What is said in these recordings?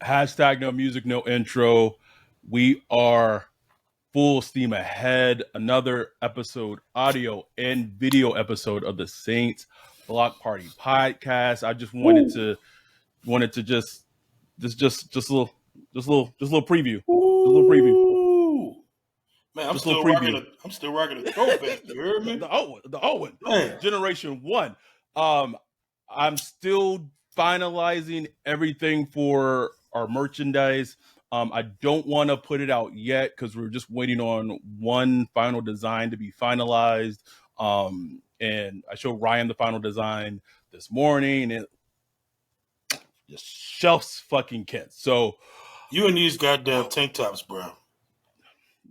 Hashtag no music, no intro. We are full steam ahead. Another episode, audio and video episode of the Saints Block Party podcast. I just wanted to just a little preview. Just a little preview. Ooh. Man, I'm Just a little still preview. rocking a throwback. You heard me? The Owen, Man. Generation 1. I'm still finalizing everything for our merchandise. I don't want to put it out yet because we're just waiting on one final design to be finalized. And I showed Ryan the final design this morning, and just shelf's fucking kids. So you and these goddamn tank tops, bro.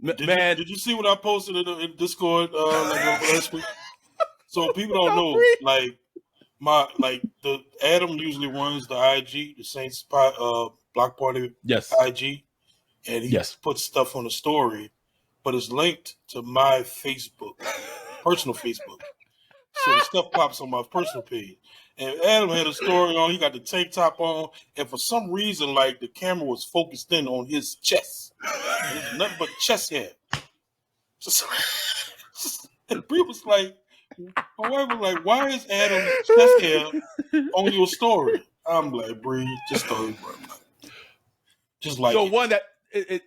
Did you see what I posted in Discord last week? So people don't know, the Adam usually runs the IG, the Saints Block Party IG, and he puts stuff on the story, but it's linked to my Facebook, personal Facebook. So the stuff pops on my personal page. And Adam had a story on, he got the tank top on, and for some reason, the camera was focused in on his chest. There's nothing but chest hair. And people was like, why is Adam's chest hair on your story? I'm like, Bree, just story, bro. Just like so it. One that it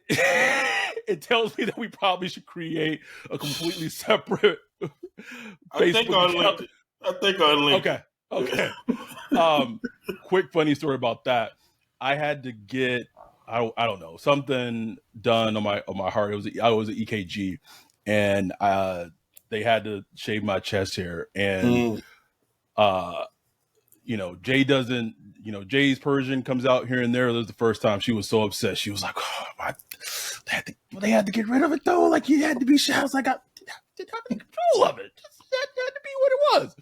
it tells me that we probably should create a completely separate Facebook account. I think I linked. Okay. Quick funny story about that. I had to get I don't know, something done on my heart. I was an EKG, and they had to shave my chest hair, and Jay doesn't. Jay's Persian comes out here and there. This was the first time she was so upset. She was like, "Oh, they had to get rid of it though. Like, you had to be shy." I was like, "I did not have control of it. That had to be what it was."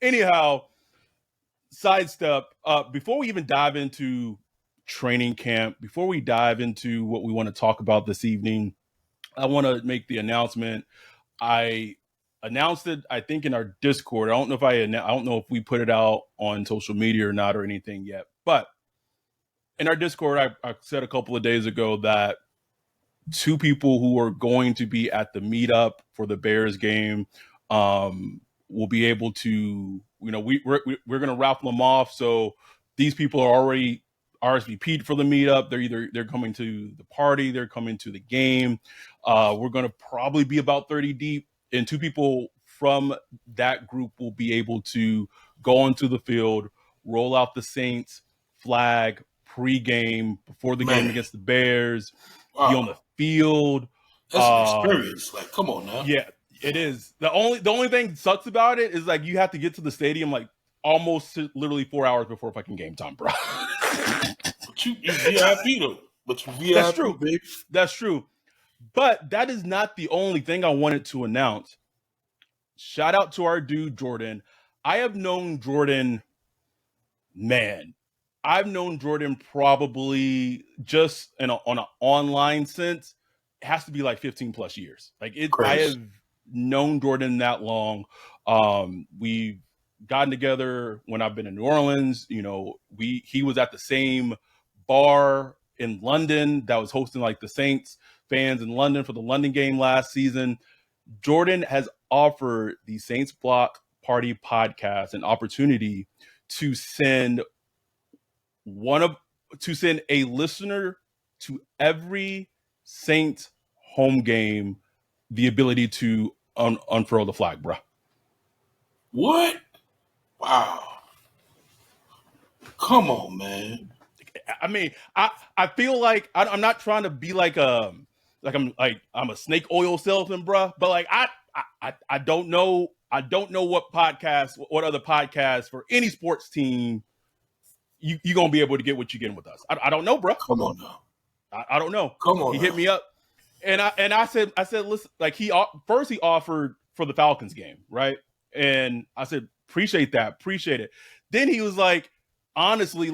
Anyhow, sidestep. Before we even dive into training camp, before we dive into what we want to talk about this evening, I want to make the announcement. I announced it, I think, in our Discord. I don't know if we put it out on social media or not or anything yet. But in our Discord, I said a couple of days ago that two people who are going to be at the meetup for the Bears game will be able to, we're going to raffle them off. So these people are already RSVP'd for the meetup. They're coming to the party. They're coming to the game. We're going to probably be about 30 deep. And two people from that group will be able to go onto the field, roll out the Saints flag pregame before the game against the Bears, be on the field. That's an experience. Come on now. Yeah, it is. The only thing that sucks about it is you have to get to the stadium almost literally 4 hours before fucking game time, bro. But you VIP though. But you VIP, that's true, baby. That's true. But that is not the only thing I wanted to announce. Shout out to our dude, Jordan. I have known Jordan, I've known Jordan probably just on an online sense. It has to be 15 plus years. I have known Jordan that long. We've gotten together when I've been in New Orleans. He was at the same bar in London that was hosting the Saints fans in London for the London game last season. Jordan has offered the Saints Block Party podcast an opportunity to send a listener to every Saints home game the ability to unfurl the flag, bro. What? Wow. Come on, man. I mean, I feel like I'm not trying to be I'm a snake oil salesman, bro. But I don't know what other podcasts for any sports team you gonna be able to get what you getting with us. I don't know, bro. Come on now. I don't know. Come on. He hit me up, and I said listen, he offered for the Falcons game, right? And I said appreciate it. Then he was like, honestly,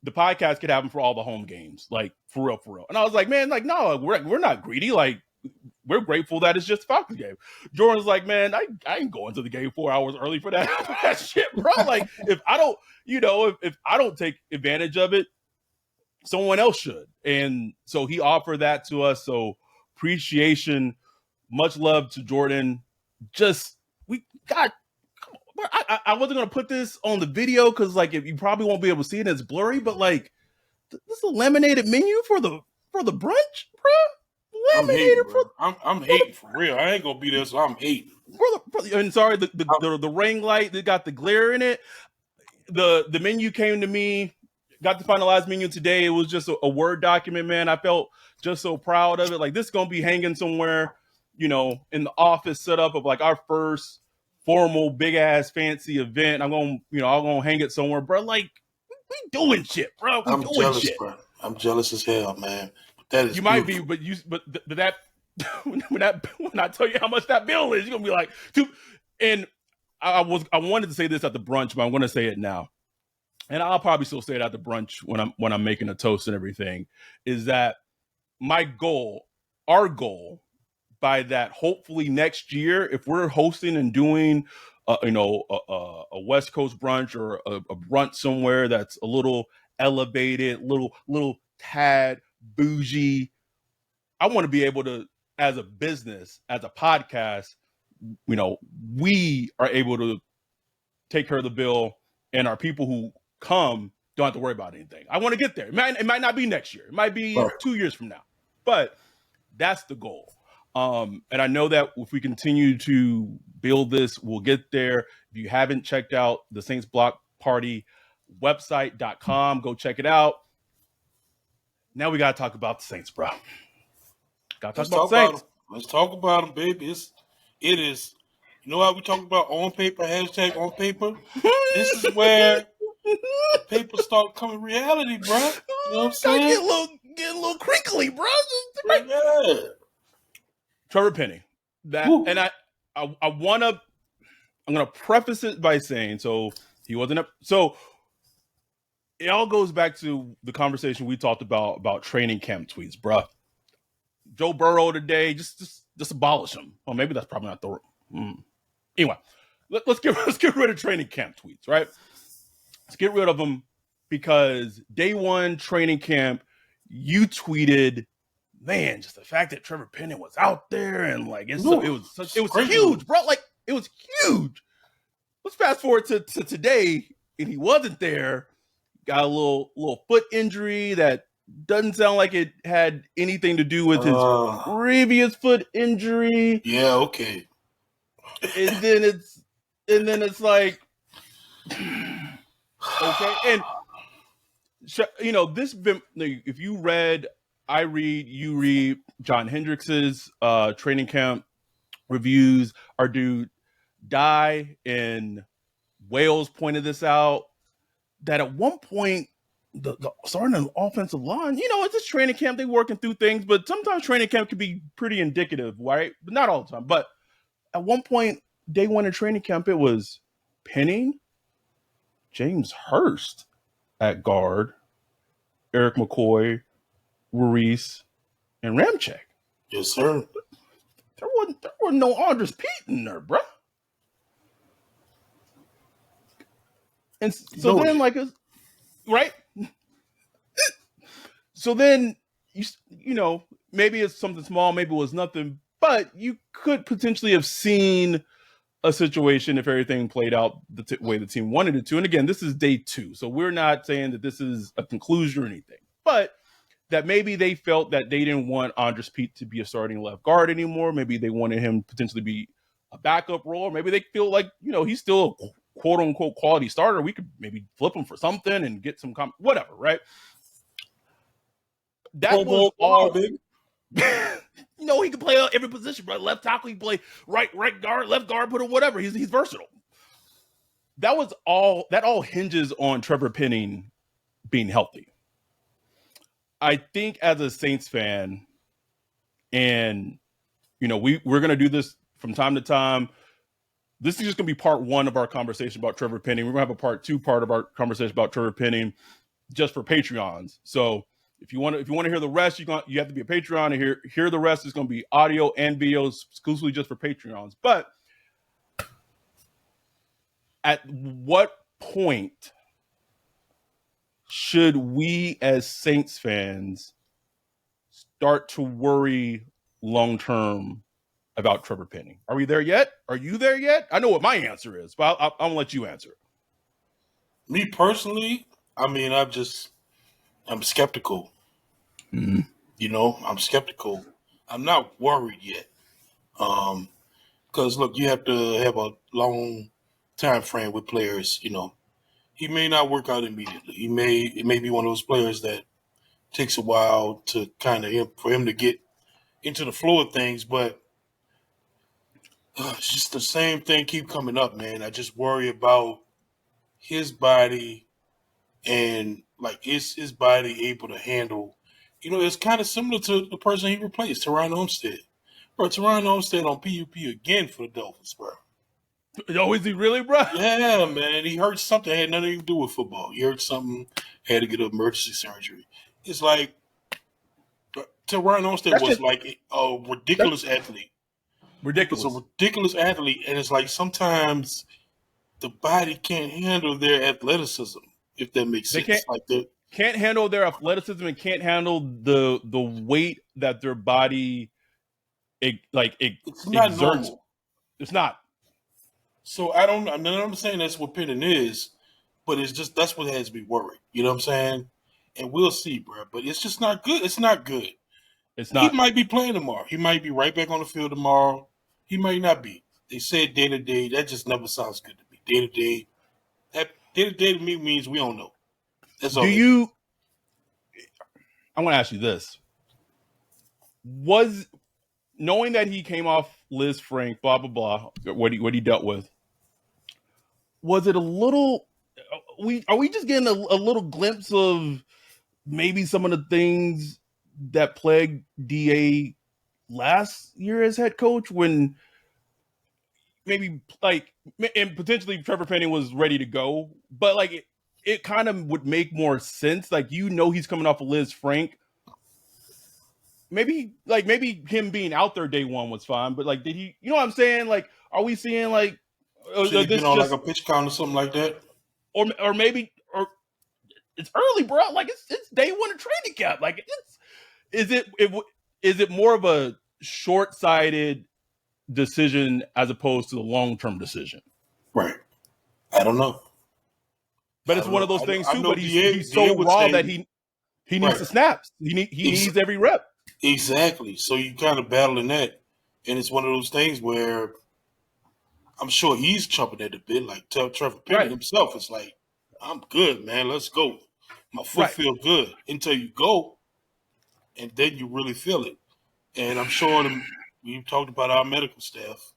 the podcast could have him for all the home games, for real. And I was like, man, no, we're not greedy. We're grateful that it's just a Falcons game. Jordan's like, man, I ain't going to the game 4 hours early for that shit, bro. If I don't, if I don't take advantage of it, someone else should. And so he offered that to us. So appreciation, much love to Jordan. Just, we got, I wasn't going to put this on the video because like, if you probably won't be able to see it, it's blurry, but like this is a laminated menu for the brunch, bro. Laminated I'm hating for real. I ain't gonna be there, so I'm hating. And sorry, the ring light that got the glare in it. The menu came to me, got the finalized menu today. It was just a Word document, man. I felt just so proud of it. Like, this is gonna be hanging somewhere, you know, in the office setup of like our first formal big ass fancy event. I'm gonna hang it somewhere, bro. Like, we doing shit, bro. I'm jealous, shit. Bro. I'm jealous as hell, man. That is you might be, but that when I tell you how much that bill is, you're gonna be like, and I wanted to say this at the brunch, but I'm gonna say it now. And I'll probably still say it at the brunch when I'm making a toast and everything, is that our goal by that, hopefully next year, if we're hosting and doing a West Coast brunch or a brunch somewhere that's a little elevated, little tad bougie, I want to be able to, as a business, as a podcast, you know, we are able to take care of the bill, and our people who come don't have to worry about anything. I want to get there. It might not be next year. It might be 2 years from now, but that's the goal. And I know that if we continue to build this, we'll get there. If you haven't checked out the Saints Block Party website.com, go check it out. Now we got to talk about the Saints, bro. Let's talk about them, baby. It is. You know how we talk about on paper, hashtag on paper? This is where paper start coming reality, bro. You know what I'm saying? Get a little crinkly, bro. Yeah. Trevor Penning. And I'm gonna preface it by saying, so he wasn't up. So it all goes back to the conversation we talked about training camp tweets, bro. Joe Burrow today, just abolish him. Well, maybe that's probably not the. Anyway, let's get rid of training camp tweets, right? Let's get rid of them, because day one training camp, you tweeted, man, just the fact that Trevor Penning was out there and like it was huge, bro. Like, it was huge. Let's fast forward to today, and he wasn't there. Got a little foot injury that doesn't sound like it had anything to do with his previous foot injury. Yeah, okay. And then it's like, okay. And you know, if you read, I read, you read John Hendricks's training camp reviews. Our dude Dye in Wales pointed this out, that at one point the starting an offensive line, you know, it's just training camp, they working through things, but sometimes training camp can be pretty indicative, right? But not all the time. But at one point, day one in training camp, it was Penning, James Hurst at guard, Eric McCoy, Ruiz, and Ramczyk. Yes, sir. There wasn't no Andres Pete in there, bro. And so then, like, right? So then, you know, maybe it's something small, maybe it was nothing, but you could potentially have seen a situation if everything played out the way the team wanted it to. And again, this is day 2, so we're not saying that this is a conclusion or anything, but that maybe they felt that they didn't want Andres Pete to be a starting left guard anymore. Maybe they wanted him potentially be a backup role. Maybe they feel like, you know, he's still a quote unquote quality starter. We could maybe flip him for something and get some whatever, right? That was all. You know, he could play every position, right? Left tackle, he can play right guard, left guard, put him whatever. He's versatile. That all hinges on Trevor Penning being healthy. I think as a Saints fan, and you know, we're gonna do this from time to time. This is just gonna be part 1 of our conversation about Trevor Penning. We're gonna have a part 2 part of our conversation about Trevor Penning just for Patreons. So if you want to hear the rest, you have to be a Patreon and hear the rest. Is going to be audio and videos exclusively just for Patreons. But at what point should we as Saints fans start to worry long term about Trevor Penning? Are we there yet? Are you there yet? I know what my answer is, but I'm gonna let you answer. Me personally, I mean, I'm skeptical. Mm-hmm. You know, I'm skeptical. I'm not worried yet. Because look, you have to have a long time frame with players. You know, he may not work out immediately. It may be one of those players that takes a while to for him to get into the flow of things. But it's just the same thing keep coming up, man. I just worry about his body and like is his body able to handle. You know, it's kind of similar to the person he replaced, Teron Olmstead. Bro, Teron Olmstead on PUP again for the Dolphins, bro. Oh, is he really, bro? Yeah, man. He hurt something. It had nothing to do with football. He hurt something. Had to get an emergency surgery. It's like Teron Olmstead was like a ridiculous athlete. Ridiculous. He was a ridiculous athlete, and it's like sometimes the body can't handle their athleticism, if that makes sense. Can't handle their athleticism and can't handle the weight that their body it's not exerts. Normal. It's not. So I'm saying that's what Penning is, but it's just that's what has me worried. You know what I'm saying? And we'll see, bro. But it's just not good. It's not good. It's not. He might be playing tomorrow. He might be right back on the field tomorrow. He might not be. They said day to day. That just never sounds good to me. Day to day. That day to day to me means we don't know. That's all. I'm going to ask you this: was knowing that he came off Liz Frank, blah blah blah, what he dealt with, was it a little? Are we just getting a little glimpse of maybe some of the things that plagued DA last year as head coach, when maybe like, and potentially Trevor Penning was ready to go, but like it kind of would make more sense. Like, you know, he's coming off of Liz Frank. Maybe him being out there day one was fine, but like, did he? You know what I'm saying? Like, are we seeing like this on like a pitch count or something like that? Or maybe it's early, bro. Like it's day one of training camp. Like is it more of a short-sighted decision as opposed to the long-term decision? Right. I don't know. But it's one of those things too. But he's so raw that he needs the snaps. He needs every rep. Exactly. So you kind of battling that, and it's one of those things where I'm sure he's chomping at the bit, like Trevor Penning himself. It's like, I'm good, man. Let's go. My foot feels good until you go, and then you really feel it. And I'm sure we talked about our medical staff.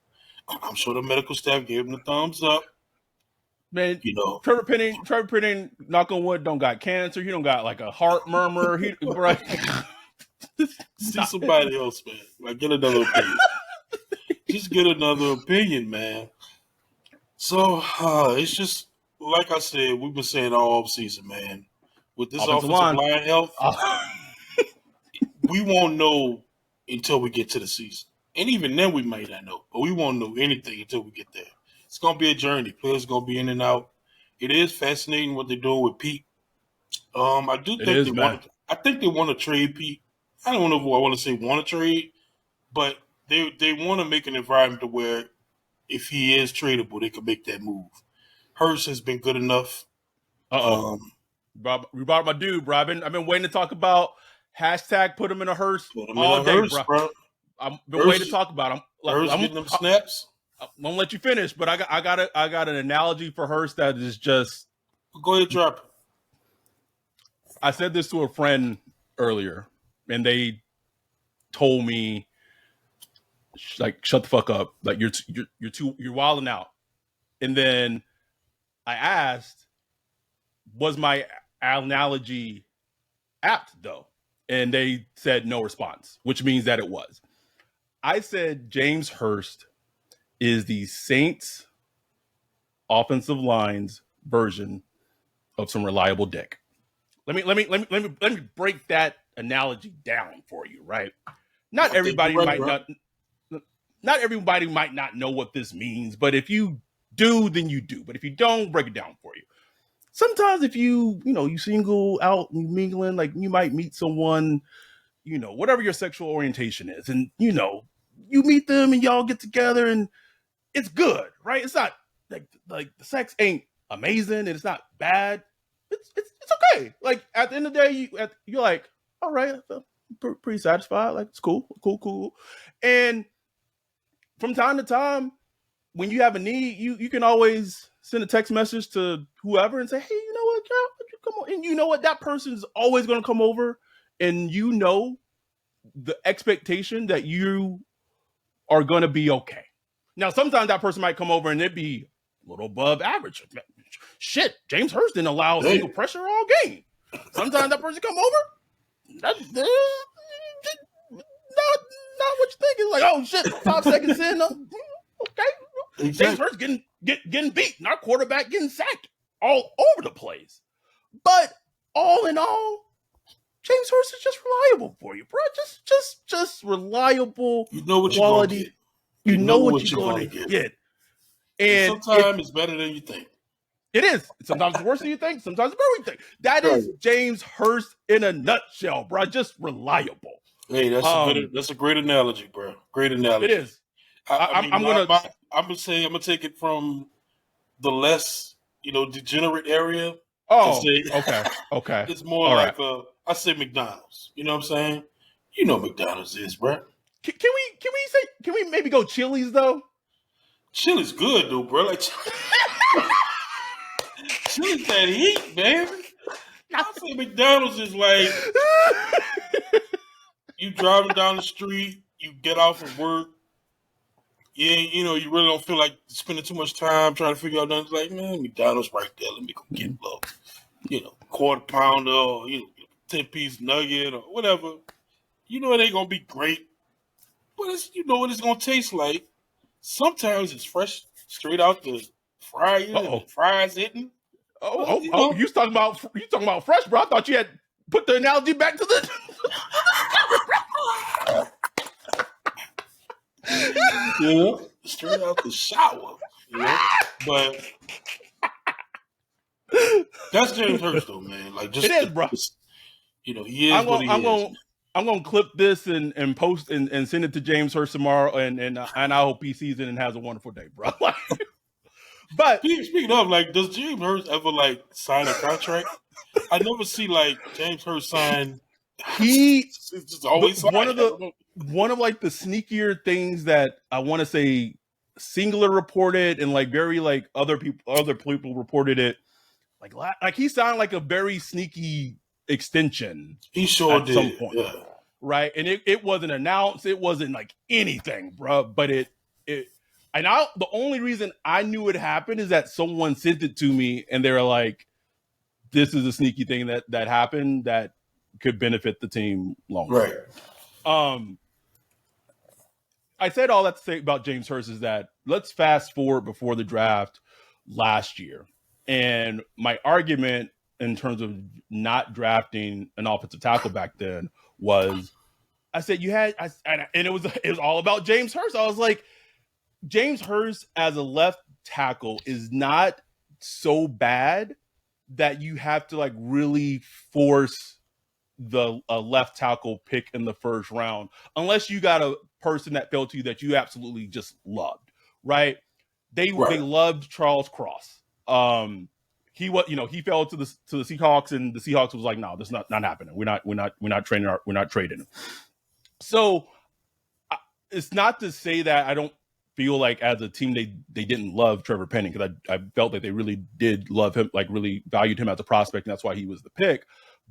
I'm sure the medical staff gave him the thumbs up. Man, you know, Trevor Penning, knock on wood, don't got cancer. He don't got like a heart murmur. See somebody else, man. Like, get another opinion. Just get another opinion, man. So it's just like I said, we've been saying all season, man. With this offensive line health, we won't know until we get to the season. And even then we might not know. But we won't know anything until we get there. It's gonna be a journey. Players gonna be in and out. It is fascinating what they're doing with Pete. I think they want to trade Pete. I don't know if I want to say want to trade, but they want to make an environment to where if he is tradable, they can make that move. Hurst has been good enough. We brought my dude, bro. I've been waiting to talk about hashtag put him in a Hurst all day, bro. I've been waiting to talk about him. Hurst getting them snaps. I'm gonna let you finish, but I got an analogy for Hurst that is just. Go ahead, drop it. I said this to a friend earlier, and they told me, like, shut the fuck up, like you're wilding out. And then I asked, was my analogy apt though? And they said no response, which means that it was. I said James Hurst is the Saints offensive line's version of some reliable dick. Let me break that analogy down for you, right? Not everybody might not know what this means, but if you do, then you do. But if you don't, break it down for you. sometimes if you single out and mingling, like you might meet someone, whatever your sexual orientation is, and you meet them and y'all get together and it's good, right? It's not like the sex ain't amazing and it's not bad. It's okay. Like at the end of the day, you're like, all right, I feel pretty satisfied. Like it's cool. And from time to time, when you have a need, you can always send a text message to whoever and say, hey, you know what, girl, come on. And you know what, that person's always going to come over, and the expectation that you are going to be okay. Now, sometimes that person might come over and it'd be a little above average. Shit, James Hurst didn't allow single pressure all game. Sometimes that person come over, not what you think. It's like, oh shit, 5 seconds in, okay. Exactly. James Hurst getting beat, and our quarterback getting sacked all over the place. But all in all, James Hurst is just reliable for you, bro. Just reliable. You know what quality. You're going to get. You know what you're going to get. And sometimes it's better than you think. It is. Sometimes it's worse than you think. Sometimes it's better than you think. That is James Hurst in a nutshell, bro. Just reliable. Hey, that's a great analogy, bro. Great analogy. It is. I'm gonna take it from the less degenerate area. Oh, okay. It's more all like right. I say McDonald's. You know what I'm saying? You know what McDonald's is, bro. Can we maybe go Chili's though? Chili's good though, bro. Like Chili's that heat, man. I say McDonald's is like you driving down the street, you get off of work, you really don't feel like spending too much time trying to figure out nothing. It's like, man, McDonald's right there. Let me go get quarter pounder, or 10-piece nugget or whatever. It ain't gonna be great, but what it's gonna taste like. Sometimes it's fresh, straight out the fryer, fries hitting. You talking about fresh, bro? I thought you had put the analogy back to the. Straight out the shower. But that's James Hurst, though, man. Like, just it is, bro. He is what he is. I'm gonna clip this and post and send it to James Hurst tomorrow, and I hope he sees it and has a wonderful day, bro. But speaking of, like, does James Hurst ever sign a contract? I never see James Hurst sign. He's just always one of the the sneakier things that I want to say Singular reported and very other people reported it. Like he sounded like a very sneaky extension. He sure did. Some point, yeah. Right? And it wasn't announced. It wasn't anything, bro. But the only reason I knew it happened is that someone sent it to me and they were like, this is a sneaky thing that happened that could benefit the team long term. Right. I said all that to say about James Hurst is that let's fast forward before the draft last year. And my argument in terms of not drafting an offensive tackle back then was, I said and it was all about James Hurst. I was like, James Hurst as a left tackle is not so bad that you have to really force a left tackle pick in the first round, unless you got a person that fell to you that you absolutely just loved, right? They loved Charles Cross. He fell to the Seahawks, and the Seahawks was like, no, this is not happening. We're not trading him. So it's not to say that I don't feel like as a team they didn't love Trevor Penning, because I felt that they really did love him, really valued him as a prospect, and that's why he was the pick.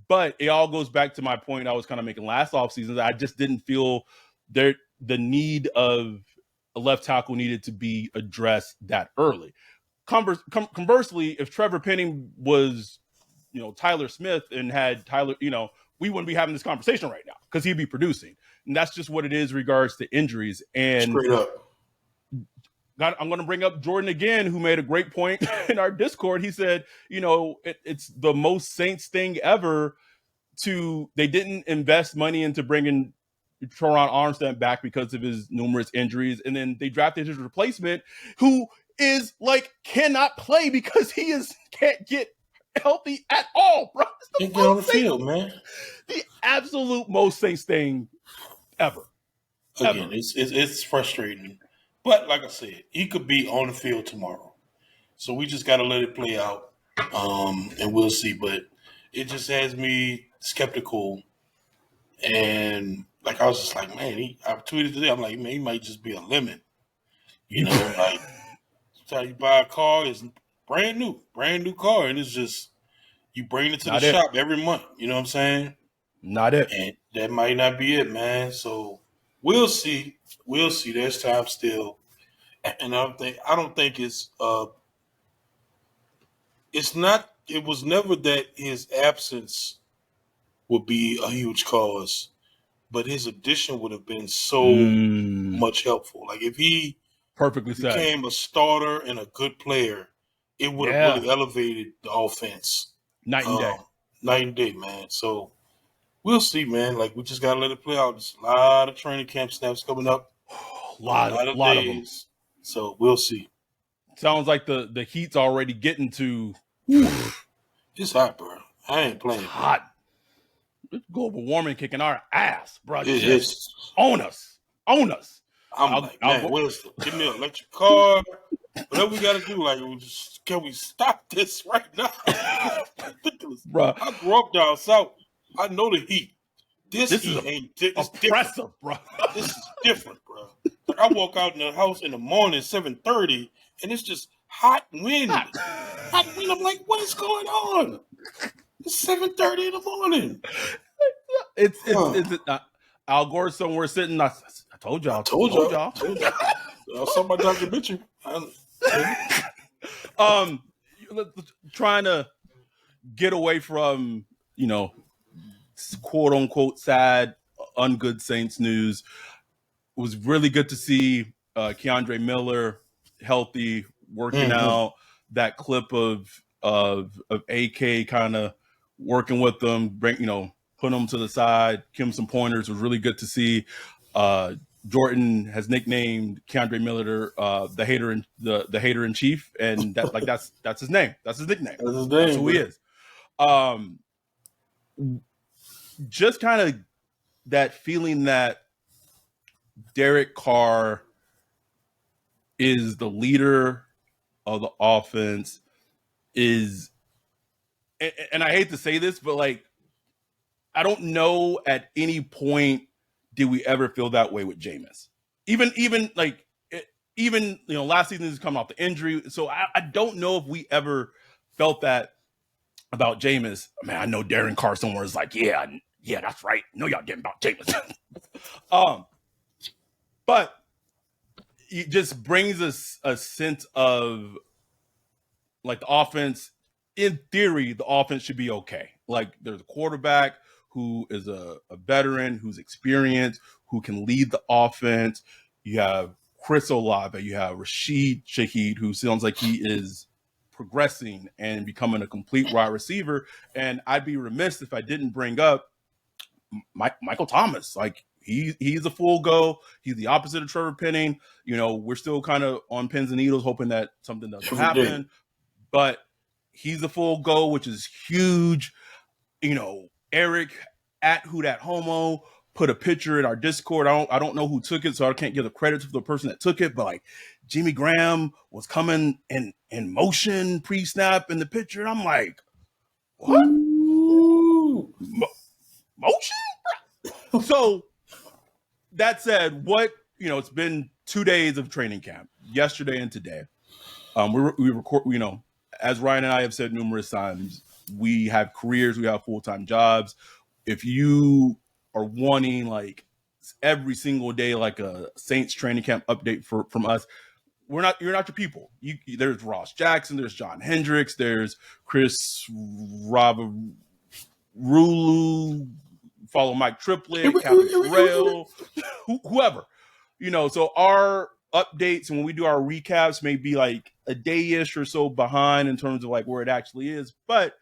But it all goes back to my point I was kind of making last offseason, that I just didn't feel the need of a left tackle needed to be addressed that early. Conversely, if Trevor Penning was, Tyler Smith and had Tyler, we wouldn't be having this conversation right now because he'd be producing. And that's just what it is regards to injuries. And straight up. I'm going to bring up Jordan again, who made a great point in our Discord. He said, it's the most Saints thing ever they didn't invest money into bringing Teron Armstead back because of his numerous injuries. And then they drafted his replacement, who is cannot play because he can't get healthy at all, bro. They get on the field, man. The absolute most Saints thing ever. Again, it's frustrating. But like I said, he could be on the field tomorrow. So we just got to let it play out, and we'll see. But it just has me skeptical. And like I was just like, man, I tweeted today. I'm like, man, he might just be a lemon. You know, like how you buy a car, it's brand new car, and it's just you bring it to the shop every month. You know what I'm saying? Not it. And that might not be it, man. So we'll see. We'll see. There's time still. And I don't think it's not. It was never that his absence would be a huge cause, but his addition would have been so much helpful. Like if he became a starter and a good player, it would have really elevated the offense. Night and day, man. So we'll see, man. Like we just gotta let it play out. There's a lot of training camp snaps coming up. A lot of them. So we'll see. Sounds like the heat's already getting to. It's hot, bro. I ain't playing. It's hot. It's global warming kicking our ass, bro. It's own us. I'm like, man, Wilson, give me an electric car. Whatever we gotta do, like, can we stop this right now? Ridiculous, bro. I grew up down south. I know the heat. This heat ain't oppressive, bro. This is different, bro. Like, I walk out in the house in the morning, 7:30, and it's just hot wind. Hot wind. I'm like, what is going on? It's 7:30 in the morning. It's Al Gore somewhere sitting. I told y'all. I saw my documentary. Trying to get away from, quote unquote sad, ungood Saints news. It was really good to see Keandre Miller healthy, working out. That clip of AK kind of working with them, putting them to the side, give him some pointers. Was really good to see. Jordan has nicknamed Keandre Miller the hater in chief, and that's his name. That's his nickname. That's who he is. Just kind of that feeling that Derek Carr is the leader of the offense is, and I hate to say this, but like, I don't know at any point did we ever feel that way with Jameis. Even last season is coming off the injury, so I don't know if we ever felt that about Jameis. Man, I know Darren Carr somewhere is like, yeah, that's right. No, y'all didn't about Jameis. But it just brings us a sense of like the offense. In theory, the offense should be okay. Like there's a quarterback who is a veteran, who's experienced, who can lead the offense. You have Chris Olave, you have Rashid Shaheed, who sounds like he is progressing and becoming a complete wide receiver. And I'd be remiss if I didn't bring up Michael Thomas. Like he's a full go. He's the opposite of Trevor Penning. We're still kind of on pins and needles, hoping that something doesn't happen. But he's a full go, which is huge. Eric at Who Dat Homo put a picture in our Discord. I don't know who took it, so I can't give the credit to the person that took it. But like Jimmy Graham was coming in motion pre-snap in the picture, and I'm like, what? Motion? So that said, it's been 2 days of training camp, yesterday and today. We record, as Ryan and I have said numerous times, we have careers, we have full-time jobs. If you are wanting like every single day, like a Saints training camp update from us, you're not your people. There's Ross Jackson, there's John Hendricks, there's Chris Rulu, follow Mike Triplett, Captain Terrell, whoever, so our updates and when we do our recaps may be like a day-ish or so behind in terms of like where it actually is, but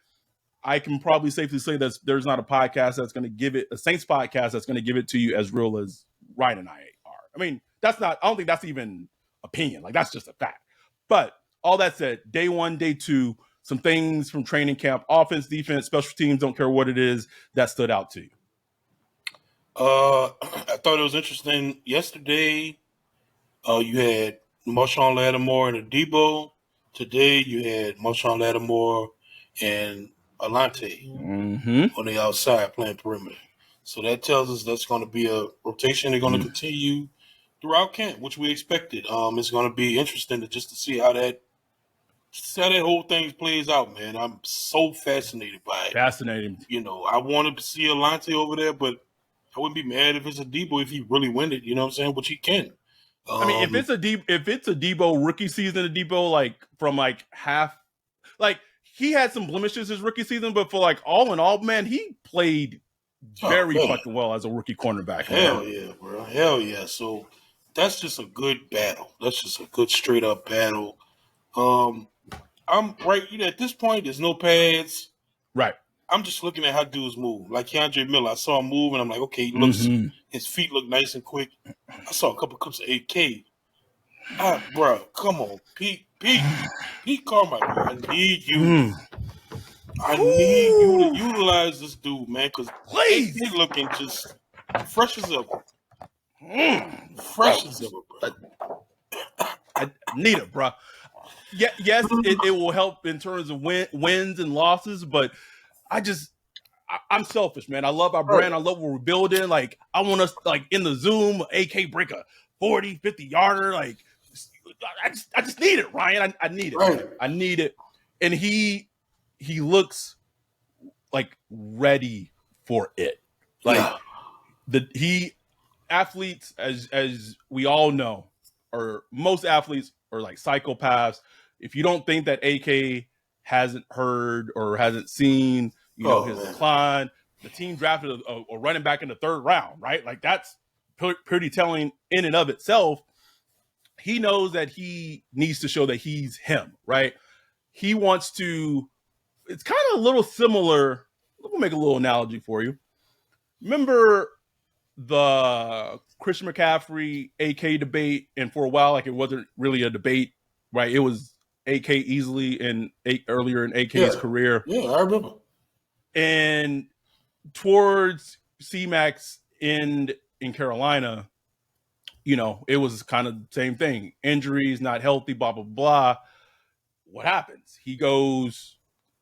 I can probably safely say that there's not a podcast that's going to give it, a Saints podcast that's going to give it to you as real as Ryan and I are. I mean, I don't think that's even opinion. Like that's just a fact. But all that said, day 1, day 2, some things from training camp, offense, defense, special teams, don't care what it is, that stood out to you? I thought it was interesting. Yesterday, you had Marshawn Lattimore and Adebo. Today, you had Marshawn Lattimore and Alante on the outside playing perimeter. So that tells us that's going to be a rotation. They're going to continue throughout camp, which we expected. It's going to be interesting to see how that whole thing plays out, man. I'm so fascinated by it. Fascinating. You know, I wanted to see Alante over there, but I wouldn't be mad if it's Adebo if he really win it. You know what I'm saying? Which he can. I mean, if it's a Adebo rookie season, Adebo like from like half, like he had some blemishes his rookie season, but for like all in all, man, he played very fucking well as a rookie cornerback. Hell yeah, bro. Hell yeah. So that's just a good battle. That's just a good straight up battle. I'm right. You know, at this point, there's no pads. Right. I'm just looking at how dudes move. Like Keandre Miller, I saw him move, and I'm like, okay, he looks. His feet look nice and quick. I saw a couple clips of AK. Bro, come on, Pete Carmichael. I need you. I need you to utilize this dude, man, because he's looking just fresh as ever. Fresh as ever, bro. I need it, bro. Yeah, yes, it will help in terms of wins and losses, but I'm selfish, man. I love our brand. I love what we're building. Like, I want us, like, in the Zoom, AK break a 40, 50-yarder. Like, I just need it, Ryan. I need it. Right. I need it. And he looks, like, ready for it. Like, athletes, as we all know, or most athletes are, like, psychopaths. If you don't think that AK hasn't heard or hasn't seen, his decline, the team drafted a running back in the third round, right? Like, that's pretty telling in and of itself. He knows that he needs to show that he's him, right? He wants to, it's kind of a little similar. Let me make a little analogy for you. Remember the Christian McCaffrey AK debate? And for a while, like, it wasn't really a debate, right? It was AK easily earlier in AK's career. Yeah, I remember. And towards C-Mac's end in Carolina, it was kind of the same thing. Injuries, not healthy, blah, blah, blah. What happens? He goes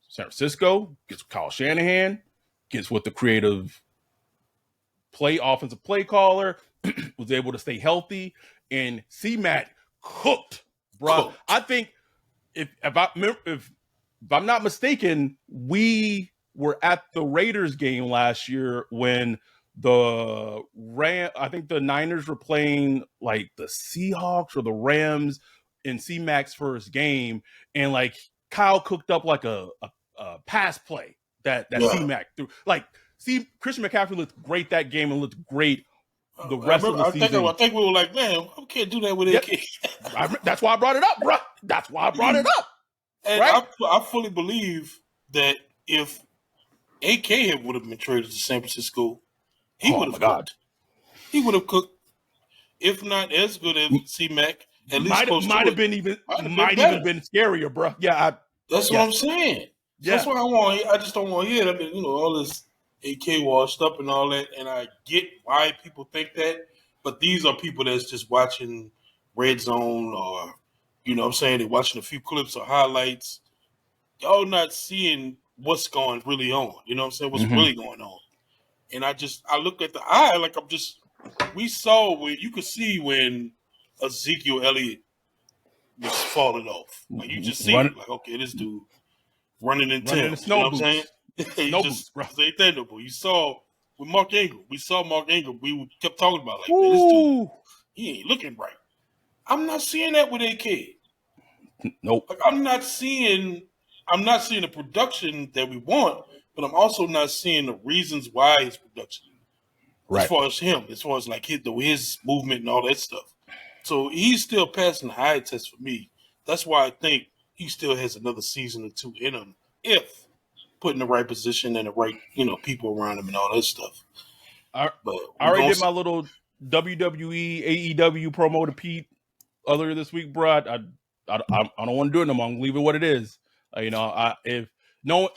San Francisco, gets Kyle Shanahan, gets with the creative offensive play caller, was able to stay healthy, and C-Mac cooked, bro. I think if I'm not mistaken, we were at the Raiders game last year when I think the Niners were playing like the Seahawks or the Rams in C-Mac's first game, and like Kyle cooked up like a pass play that C-Mac threw. Like, Christian McCaffrey looked great that game and looked great the rest of the season. I think we were like, man, we can't do that with AK. That's why I brought it up, bro. That's why I brought it up. And right? I fully believe that if AK would have been traded to San Francisco, he would have cooked. He would have cooked, if not as good as C-Mac. At least might have been even scarier, bro. Yeah, that's what I'm saying. Yeah. That's what I want. I just don't want to hear it. I mean, all this AK washed up and all that, and I get why people think that, but these are people that's just watching Red Zone or, what I'm saying, they're watching a few clips or highlights. Y'all not seeing what's going really on. You know what I'm saying? What's really going on. And I look at the eye like we saw where you could see when Ezekiel Elliott was falling off. Like, you just see like, okay, this dude running in Tim's. You know what I'm saying? No boots, bro. Ain't that no boo. You saw with Mark Ingram. We saw Mark Ingram. We kept talking about like, man, this dude, he ain't looking right. I'm not seeing that with AK. Nope. Like, I'm not seeing the production that we want, but I'm also not seeing the reasons why his production. Right. As far as him, as far as like his movement and all that stuff. So he's still passing the eye test for me. That's why I think he still has another season or two in him if put in the right position and the right, people around him and all that stuff. I already did my little WWE, AEW promo to Pete earlier this week, bro. I don't want to do it no more. I'm going to leave it what it is.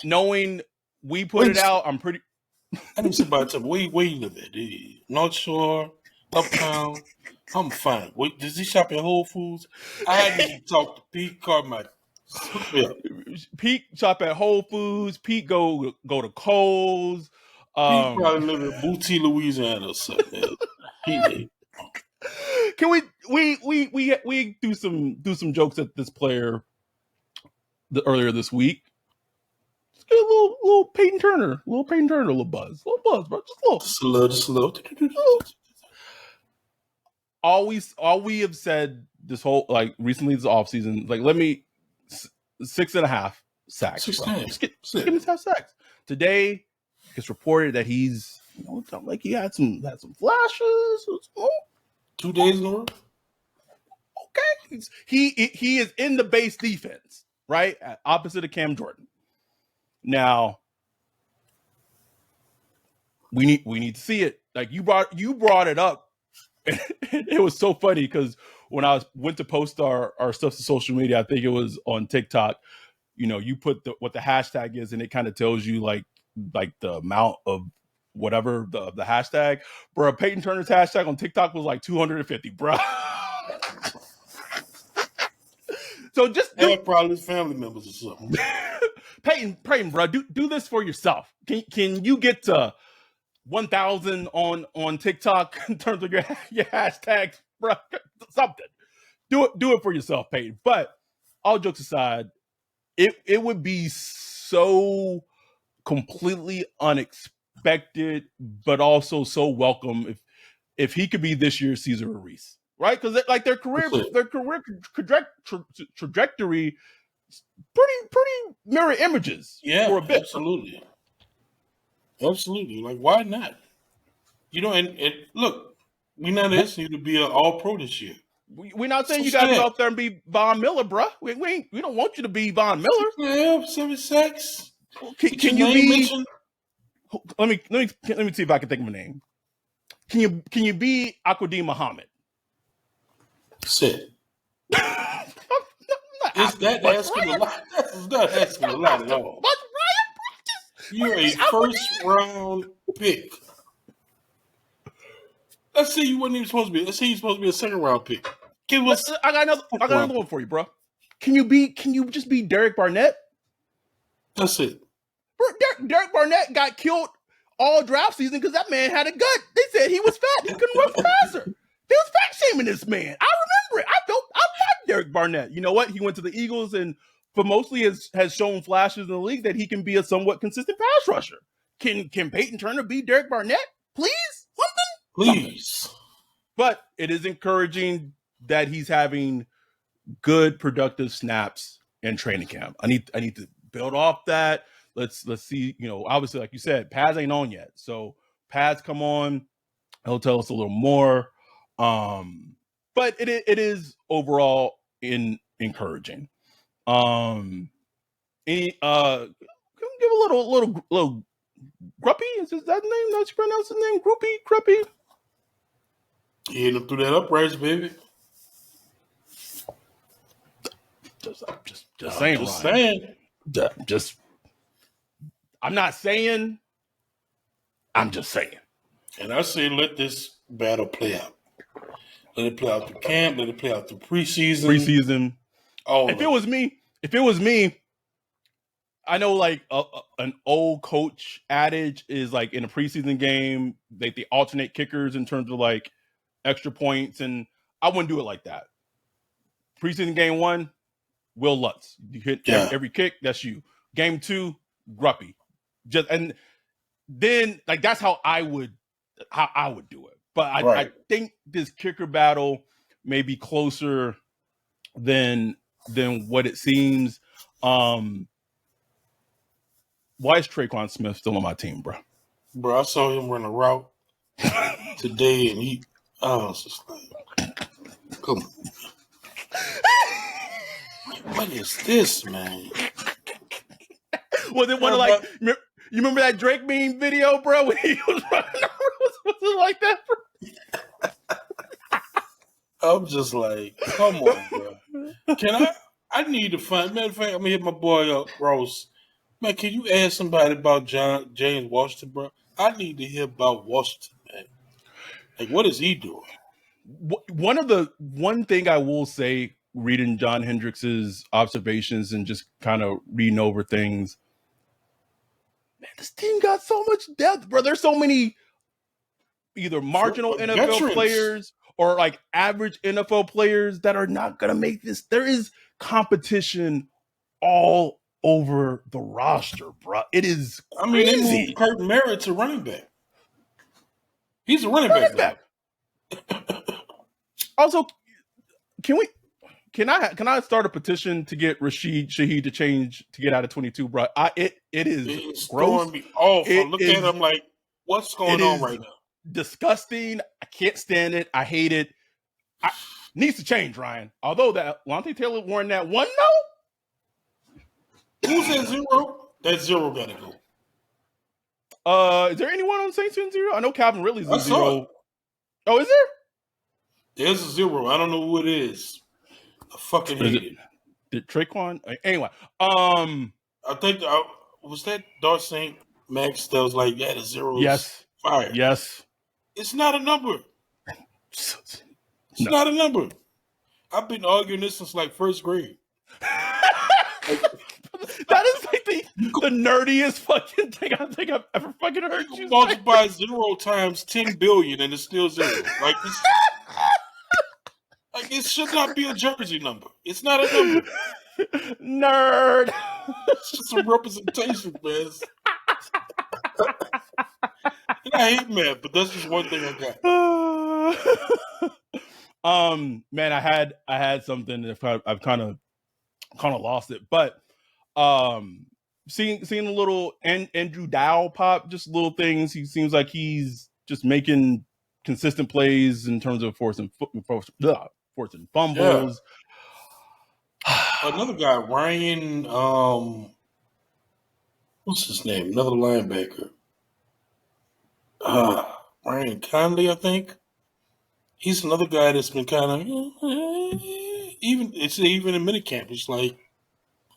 Knowing we put it out, I'm pretty. I need somebody to tell me where you live at. North Shore, Uptown. I'm fine. Wait, does he shop at Whole Foods? I need to talk to Pete Carmichael. Pete shop at Whole Foods. Pete go to Kohl's. Pete probably live in Booty, Louisiana or something. Can we do some jokes at this player earlier this week? Just get a little Peyton Turner, a little buzz, bro, just a little. All we have said this whole recently this offseason, let me 6.5 sacks. 16. Just give him 6.5 sacks. Today, it's reported that he's he had some flashes. 2 days in a row. Okay, he is in the base defense, right, opposite of Cam Jordan. Now we need to see it. You brought it up. It was so funny because when I went to post our stuff to social media, I think it was on TikTok. You put what the hashtag is, and it kind of tells you like the amount of whatever the hashtag. Bro, Peyton Turner's hashtag on TikTok was like 250, bro. So just probably his family members or something. Peyton, bro, do this for yourself. Can you get to 1,000 on TikTok in terms of your hashtags, bro? Something. Do it for yourself, Peyton. But all jokes aside, it would be so completely unexpected, but also so welcome if he could be this year's Cesar Ruiz, right? Because their career trajectory, pretty mirror images. Yeah, for a bit. Absolutely. Why not? And look, we're not asking you to be an All-Pro this year. We're not saying you got to go out there and be Von Miller, bro. We don't want you to be Von Miller. Yeah, 7 sacks. Can you be? Mentioned? Let me see if I can think of a name. Can you be Aquadim Muhammad? Sit. Is that asking a lot? That's not asking a lot at all. You're a first-round pick. Let's say you wasn't even supposed to be. Let's say you're supposed to be a second-round pick. I got another one for you, bro. Can you just be Derek Barnett? That's it. Bro, Derek Barnett got killed all draft season because that man had a gut. They said he was fat. He couldn't run faster. They was fat shaming this man. I remember it. I like Derek Barnett. You know what? He went to the Eagles and for mostly has shown flashes in the league that he can be a somewhat consistent pass rusher. Can Peyton Turner be Derek Barnett? Please? Please. But it is encouraging that he's having good productive snaps in training camp. I need to build off that. Let's see, obviously, like you said, Paz ain't on yet. So Paz come on, he'll tell us a little more. But it is overall encouraging. Can we give a little Gruppy? Is that the name? That's pronounced his name? Gruppy? You hit him through that uprights, baby. Just saying. Just saying. I'm not saying. I'm just saying. And I say let this battle play out. Let it play out through camp. Let it play out through preseason. Oh, if it was me, I know an old coach adage is in a preseason game, they alternate kickers in terms of extra points, and I wouldn't do it like that. Preseason game 1, Will Lutz. You hit every kick, that's you. Game 2, Gruppy. And then that's how I would do it. But I think this kicker battle may be closer than what it seems. Why is Traquan Smith still on my team, bro? Bro, I saw him run a route today, and I was just like, come on. What is this, man? Was it one of you remember that Drake meme video, bro, when he was running around? Was it like that, bro? I'm just like, come on, bro. Can I I need to find. Matter of fact, I'm gonna hit my boy up, Rose. Man, can you ask somebody about James Washington, bro? I need to hear about Washington, man. Like, what is he doing? One thing I will say, reading John Hendricks's observations and just kind of reading over things, man, this team got so much depth, bro. There's so many either marginal NFL players or like average NFL players that are not gonna make this. There is competition all over the roster, bro. It is crazy. I mean, they moved Kurt Merritt to running back. He's a running back. Also, can I start a petition to get Rashid Shaheed to change to get out of 22, bro? It's gross. Me off. I look at him like, what's going on right now? Disgusting. I can't stand it. I hate it. Needs to change, Ryan. Although that Lante Taylor won that one, Who's at 0? That 0 gotta go. Is there anyone on Saints in 0? I know Calvin Ridley's in 0. Oh, is there? There's a 0. I don't know who it is. I fucking hate it. Did Traquan? Anyway, I think was that Darth St. Max that was like, yeah, the 0 yes, fire. Yes. It's not a number. It's not a number. I've been arguing this since like first grade. That is like the nerdiest fucking thing I think I've ever fucking heard you say. Multiply 0 times 10 billion and it's still 0. Like it should not be a jersey number. It's not a number. Nerd. It's just some representation, man. I hate math, but that's just one thing I got. Man, I had something that I've kind of lost it, but seeing a little Andrew Dow pop, just little things. He seems like he's just making consistent plays in terms of forcing fumbles. Yeah. Another guy, Ryan. What's his name? Another linebacker. Ryan Conley, I think. He's another guy that's been kind of even in minicamp. It's like,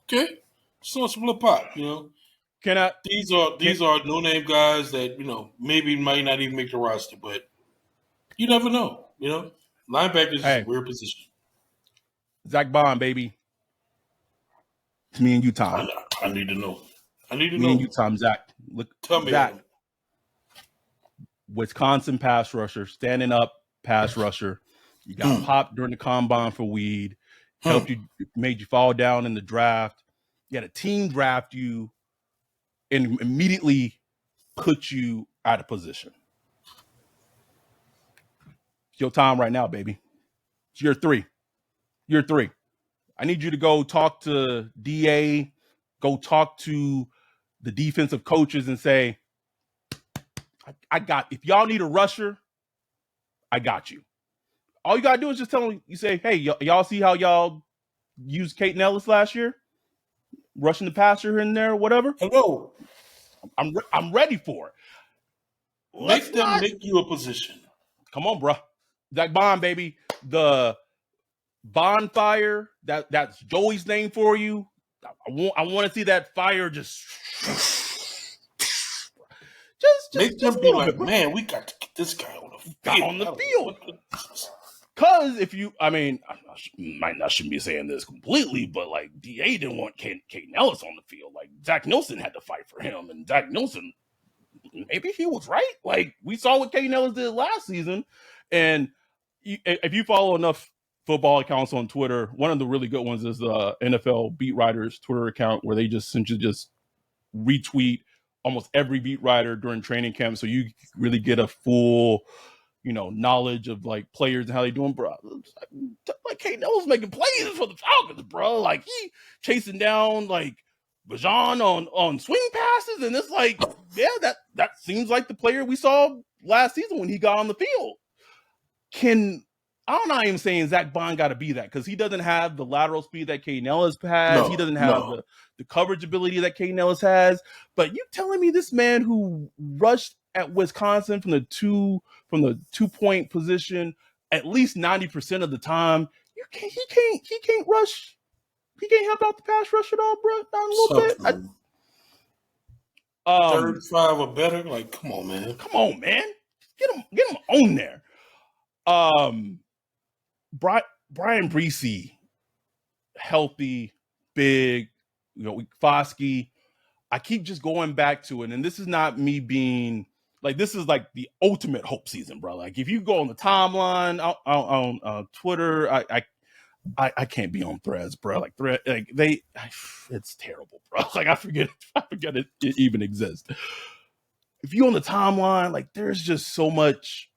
okay, so it's a pop, you know. These are no name guys that, you know, maybe might not even make the roster, but you never know, you know. Linebacker is a weird position. Zach Bond, baby. It's me and you, Tom. I need to know. Me and you, Tom. Zach. Tell me. Zach. Wisconsin pass rusher, standing up pass rusher. You got popped during the combine for weed. Helped you, made you fall down in the draft. You had a team draft you and immediately put you out of position. It's your time right now, baby. It's year 3. Year 3. I need you to go talk to DA, go talk to the defensive coaches and say, if y'all need a rusher, I got you. All you got to do is just tell them, you say, hey, y'all see how y'all used Kate Ellis last year? Rushing the passer in there or whatever? Hello. I'm ready for it. Make you a position. Come on, bro. Zach Bond, baby. The bonfire, that's Joey's name for you. I want to see that fire just make them be like, man, we got to get this guy on the field. Because if you, I mean, I shouldn't be saying this completely, but like DA didn't want Kate Ellis on the field. Like Zach Nelson had to fight for him, and Zach Nelson, maybe he was right. Like we saw what Kate Ellis did last season, and if you follow enough football accounts on Twitter, one of the really good ones is the NFL Beat Writers Twitter account, where they just essentially just retweet almost every beat writer during training camp, so you really get a full, you know, knowledge of like players and how they doing, bro. Like Kate Ellis making plays for the Falcons, bro. Like he chasing down like Bijan on swing passes, and it's like, yeah, that seems like the player we saw last season when he got on the field. I'm not even saying Zach Bond got to be that, because he doesn't have the lateral speed that Kate Ellis has. He doesn't have the coverage ability that Kate Ellis has. But you telling me this man who rushed at Wisconsin from the 2-point position at least 90% of the time, he can't rush he can't help out the pass rush at all, bro. Not a little bit. 35 or better. Like, come on, man. Come on, man. Get him on there. Brian Bresee, healthy, big, Foskey. I keep just going back to it, and this is not me being like, this is like the ultimate hope season, bro. Like, if you go on the timeline on Twitter, I can't be on Threads, bro. Like it's terrible, bro. Like I forget it even exists. If you on the timeline, like there's just so much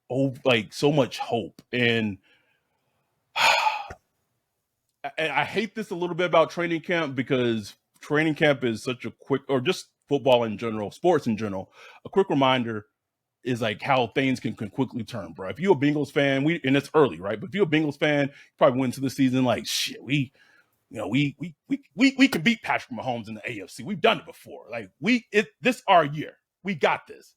hope, and I hate this a little bit about training camp, because training camp is such a quick, or just football in general, sports in general, a quick reminder is like how things can quickly turn, bro. If you're a Bengals fan, and it's early, right? But if you're a Bengals fan, you probably went into the season like, shit, we can beat Patrick Mahomes in the AFC. We've done it before. Like this our year. We got this.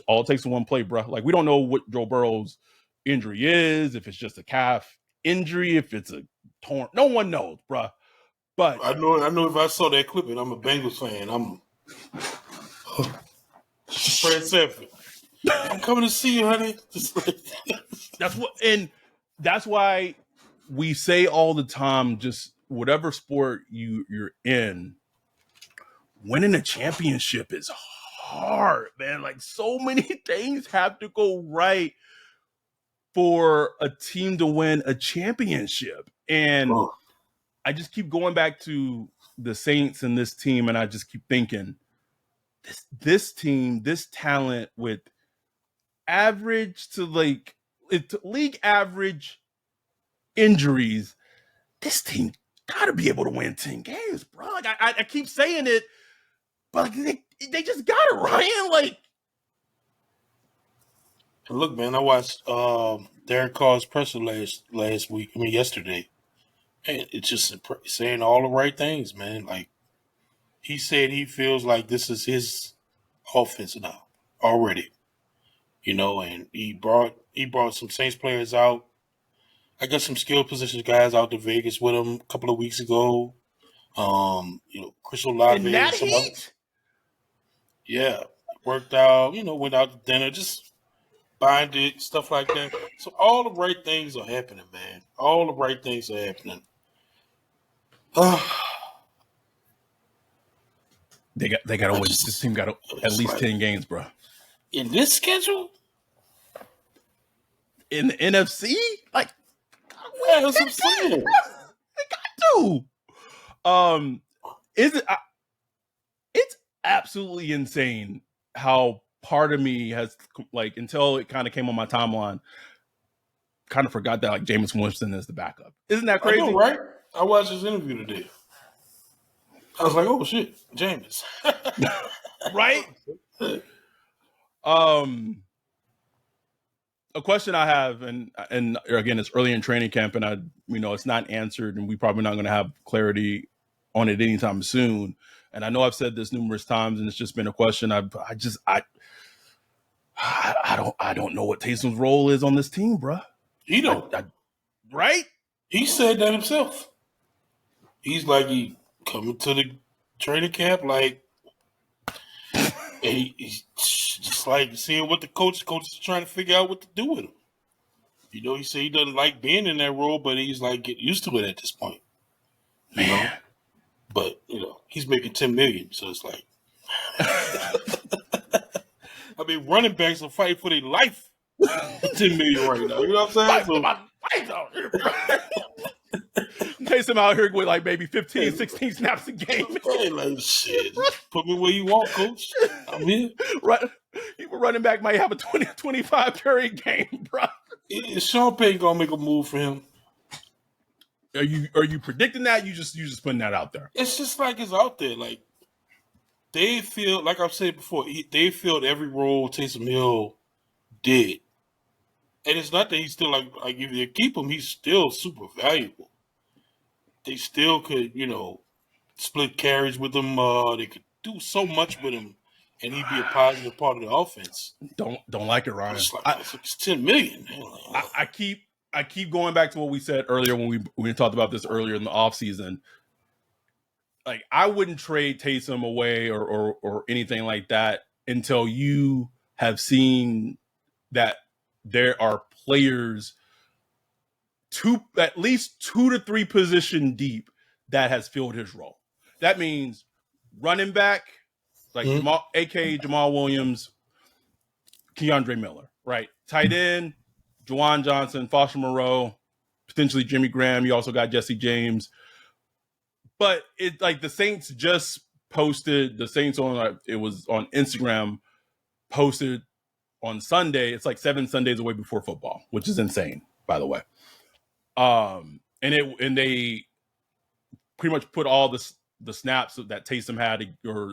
All it takes one play, bro. Like we don't know what Joe Burrow's injury is, if it's just a calf injury, if it's a torn. No one knows, bro. But I know if I saw that clip, and I'm a Bengals fan, I'm Fred Sanford. I'm coming to see you, honey. That's why we say all the time, just whatever sport you're in, winning a championship is hard, man. Like so many things have to go right for a team to win a championship. And I just keep going back to the Saints and this team, and I just keep thinking, this team, this talent with average to league average injuries, this team got to be able to win 10 games, bro. Like I keep saying it, but they just got it, Ryan. Like, look, man, I watched Derek Carr's presser yesterday. And it's just saying all the right things, man. Like, he said he feels like this is his offense now already, and he brought some Saints players out. I got some skill position guys out to Vegas with him a couple of weeks ago. Chris Olave. In that heat? Yeah. Worked out, went out to dinner, just bonded, stuff like that. So all the right things are happening, man. All the right things are happening. They got to win. This team got at least 10 games, bro. In this schedule? In the NFC? Like, yeah, that's what I'm saying. They got to. It's absolutely insane how part of me has, like, until it kind of came on my timeline, kind of forgot that, like, Jameis Winston is the backup. Isn't that crazy? I know, right? I watched his interview today. I was like, oh shit, Jameis. Right? A question I have, and again, it's early in training camp, and it's not answered, and we're probably not going to have clarity on it anytime soon. And I know I've said this numerous times, and it's just been a question. I don't know what Taysom's role is on this team, bro. He don't. Right? He said that himself. He's like, he coming to the training camp, like, he's just like seeing what the coach is trying to figure out what to do with him. He said he doesn't like being in that role, but he's like getting used to it at this point. Man. But he's making $10 million, so it's like, I mean, running backs are fighting for their life for $10 million right now. You know what I'm saying? Taysom out here with like maybe 15, 16 snaps a game. Hey, like, shit, put me where you want, coach. I'm here. Right. Even running back might have a 20-25 carry game, bro. Sean Payton gonna make a move for him. Are you predicting that? You just putting that out there? It's just like it's out there. Like, they feel, like I've said before, they filled every role Taysom Hill did. And it's not that he's still like if they keep him, he's still super valuable. They still could, split carries with him. They could do so much with him, and he'd be a positive part of the offense. Don't like it, Ryan. It's $10 million. Man. I keep I keep going back to what we said earlier when we talked about this earlier in the offseason. Like, I wouldn't trade Taysom away or anything like that until you have seen that there are players at least 2 to 3 position deep that has filled his role. That means running back, like Jamal Williams, Keandre Miller, right? Tight end, Juwan Johnson, Foster Moreau, potentially Jimmy Graham. You also got Jesse James. But it like the Saints just posted, the Saints it was on Instagram, posted on Sunday. It's like 7 Sundays away before football, which is insane, by the way. And they pretty much put all the snaps that Taysom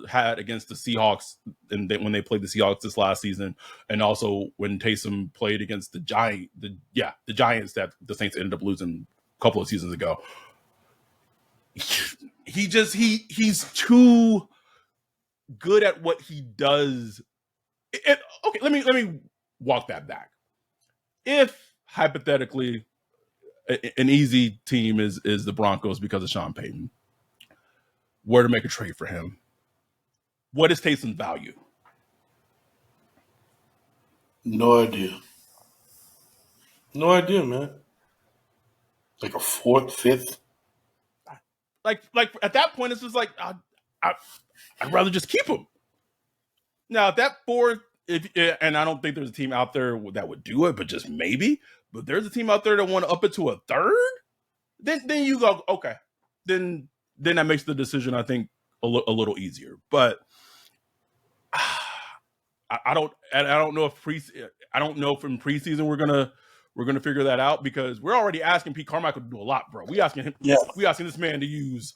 had against the Seahawks, and when they played the Seahawks this last season, and also when Taysom played against the Giants that the Saints ended up losing a couple of seasons ago. He's too good at what he does. Okay, let me walk that back. If hypothetically an easy team is the Broncos because of Sean Payton, were to make a trade for him, what is Taysom's value? No idea. No idea, man. Like a 4th, 5th. Like at that point, it's just like I'd rather just keep him. Now, at that 4th, and I don't think there's a team out there that would do it, but just maybe. But there's a team out there that want to up it to a 3rd. Then you go, okay. Then that makes the decision, I think, a little easier. But I don't know if in preseason we're gonna figure that out, because we're already asking Pete Carmichael to do a lot, bro. We asking this man to use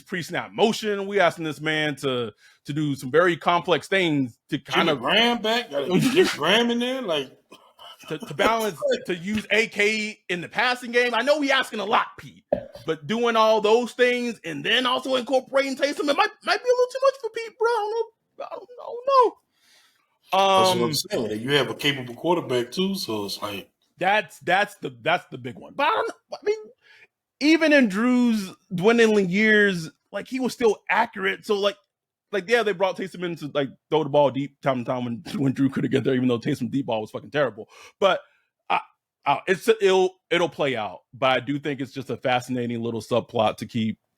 pre-snap motion. We asking this man to do some very complex things to kind of Graham back, get Graham in there, like to balance, to use AK in the passing game. I know we asking a lot, Pete, but doing all those things and then also incorporating Taysom, it might be a little too much for Pete, bro. I don't know. That's what I'm saying. You have a capable quarterback too, so it's like that's the big one. But I don't know. I mean, even in Drew's dwindling years, like, he was still accurate. So like yeah, they brought Taysom in to like throw the ball deep time to time when Drew couldn't get there, even though Taysom's deep ball was fucking terrible. But it'll play out. But I do think it's just a fascinating little subplot to